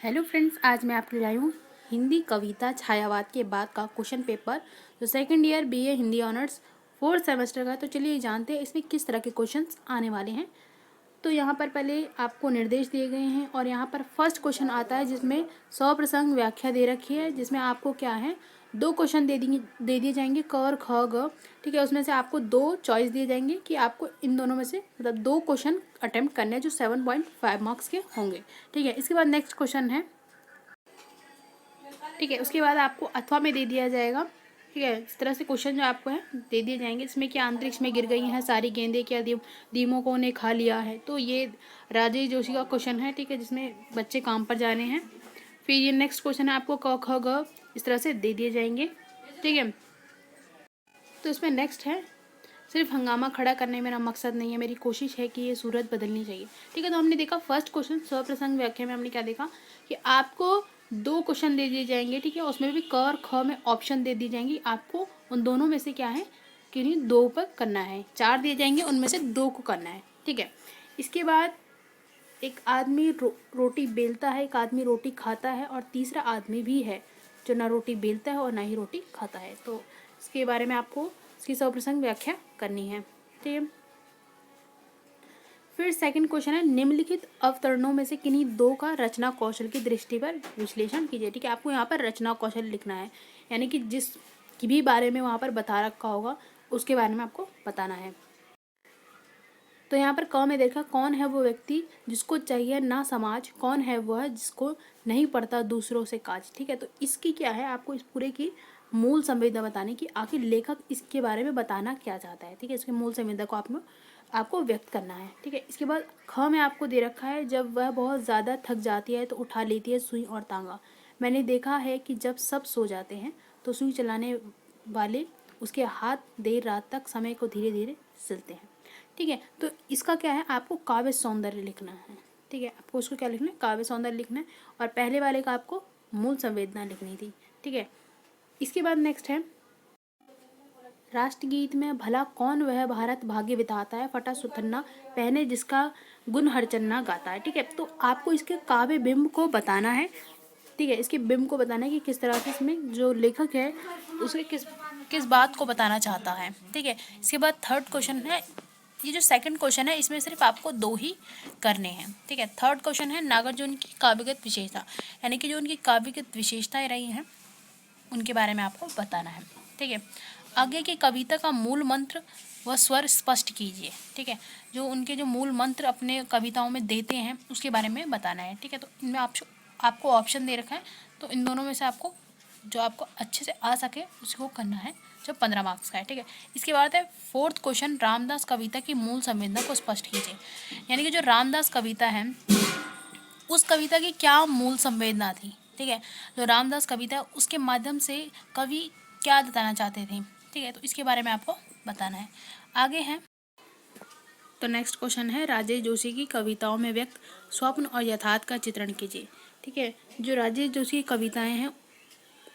Hello friends, आज मैं आपके लिए आई हूँ हिंदी कविता छायावाद के बाद का क्वेश्चन पेपर जो second year BA Hindi honours fourth semester का। तो चलिए जानते हैं इसमें किस तरह के क्वेश्चंस आने वाले हैं। तो यहाँ पर पहले आपको निर्देश दिए गए हैं और यहाँ पर फर्स्ट क्वेश्चन आता है जिसमें 100 प्रसंग व्याख्या दे रखी है, जिसमें आपको क्या है 2 क्वेश्चन दे दिए जाएंगे क और ख ग। ठीक है, उसमें से आपको 2 चॉइस दिए जाएंगे कि आपको इन दोनों में से मतलब 2 क्वेश्चन अटेम्प्ट करने हैं जो 7.5 मार्क्स के होंगे। ठीक है, इसके बाद नेक्स्ट क्वेश्चन है। ठीक है, उसके बाद आपको अथवा में दे दिया जाएगा। ठीक है, इस तरह से क्वेश्चन जो आपको है दे दिए जाएंगे। इसमें क्या अंतरिक्ष में गिर गई हैं सारी गेंदें, क्या दीमकों ने खा लिया है। तो ये राजेश जोशी का क्वेश्चन है। ठीक है, जिसमें बच्चे काम पर जा रहे हैं। फिर ये नेक्स्ट क्वेश्चन है आपको क ख ग इस तरह से दे दिए जाएंगे। ठीक है, तो इसमें नेक्स्ट है सिर्फ हंगामा खड़ा करने मेरा मकसद नहीं है, मेरी कोशिश है कि ये सूरत बदलनी चाहिए। ठीक है, तो हमने देखा फर्स्ट क्वेश्चन स्वप्रसंग व्याख्या में हमने क्या देखा कि आपको 2 क्वेश्चन दे दिए जाएंगे। ठीक है, उसमें भी क और ख में ऑप्शन दे दी जाएंगी। आपको उन दोनों में से क्या है कि नहीं 2 पर करना है। 4 दिए जाएंगे, उनमें से 2 को करना है। ठीक है, इसके बाद एक आदमी रोटी बेलता है, एक आदमी रोटी खाता है और तीसरा आदमी भी है जो ना रोटी बेलता है और ना ही रोटी खाता है। तो इसके बारे में आपको इसकी स्वप्रसंग व्याख्या करनी है। ठीक है, फिर सेकंड क्वेश्चन है निम्नलिखित अवतरणों में से किन्हीं 2 का रचना कौशल की दृष्टि पर विश्लेषण कीजिए। ठीक है, आपको यहाँ पर रचना कौशल लिखना है, यानी कि जिस की भी बारे में वहाँ पर बता रखा होगा उसके बारे में आपको बताना है। तो यहाँ पर क में देखा कौन है वो व्यक्ति जिसको चाहिए ना समाज, कौन है वह जिसको नहीं पड़ता दूसरों से काज। ठीक है, तो इसकी क्या है आपको इस पूरे की मूल संवेदना बताने की, आखिर लेखक इसके बारे में बताना क्या चाहता है। ठीक है, इसके मूल संवेदना को आपको व्यक्त करना है। ठीक है, इसके बाद ख में आपको दे रखा है जब वह बहुत ज़्यादा थक जाती है तो उठा लेती है सुई और तांगा। मैंने देखा है कि जब सब सो जाते हैं तो सुई चलाने वाले उसके हाथ देर रात तक समय को धीरे धीरे सिलते हैं। ठीक है, तो इसका क्या है आपको काव्य सौंदर्य लिखना है। ठीक है, आपको उसको क्या लिखना है काव्य सौंदर्य लिखना है, और पहले वाले का आपको मूल संवेदना लिखनी थी। ठीक है, इसके बाद नेक्स्ट है राष्ट्रगीत में भला कौन वह भारत भाग्य विधाता है, फटा सुथन्ना पहने जिसका गुण हर चन्ना गाता है। ठीक है, तो आपको इसके काव्य बिंब को बताना है। ठीक है, इसके बिंब को बताना है कि किस तरह से इसमें जो लेखक है उसे किस बात को बताना चाहता है। ठीक है, इसके बाद थर्ड क्वेश्चन है, ये जो सेकंड क्वेश्चन है इसमें सिर्फ आपको 2 ही करने हैं। ठीक है, थर्ड क्वेश्चन है नागार्जुन की काव्यगत विशेषता, यानी कि जो उनकी काव्यगत विशेषताएं रही हैं उनके बारे में आपको बताना है। ठीक है, आगे की कविता का मूल मंत्र व स्वर स्पष्ट कीजिए। ठीक है, जो उनके जो मूल मंत्र अपने कविताओं में देते हैं उसके बारे में बताना है। ठीक है, तो इनमें आपको ऑप्शन दे रखा है, तो इन दोनों में से आपको जो आपको अच्छे से आ सके उसको करना है, जो 15 मार्क्स का है। ठीक है, इसके बाद है फोर्थ क्वेश्चन रामदास कविता की मूल संवेदना को स्पष्ट कीजिए, यानी कि जो रामदास कविता है उस कविता की क्या मूल संवेदना थी। ठीक है, जो रामदास कविता है उसके माध्यम से कवि क्या बताना चाहते थे। ठीक है, तो इसके बारे में आपको बताना है। आगे है तो नेक्स्ट क्वेश्चन है राजेश जोशी की कविताओं में व्यक्त स्वप्न और यथार्थ का चित्रण कीजिए। ठीक है, जो राजेश जोशी की कविताएं हैं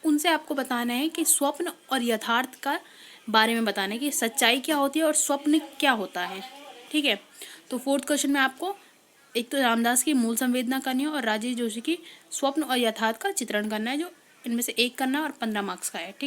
उनसे आपको बताना है कि स्वप्न और यथार्थ का बारे में बताना है कि सच्चाई क्या होती है और स्वप्न क्या होता है। ठीक है, तो फोर्थ क्वेश्चन में आपको एक तो रामदास की मूल संवेदना करनी है और राजेश जोशी की स्वप्न और यथार्थ का चित्रण करना है, जो इनमें से एक करना है और 15 मार्क्स का है। ठीक है।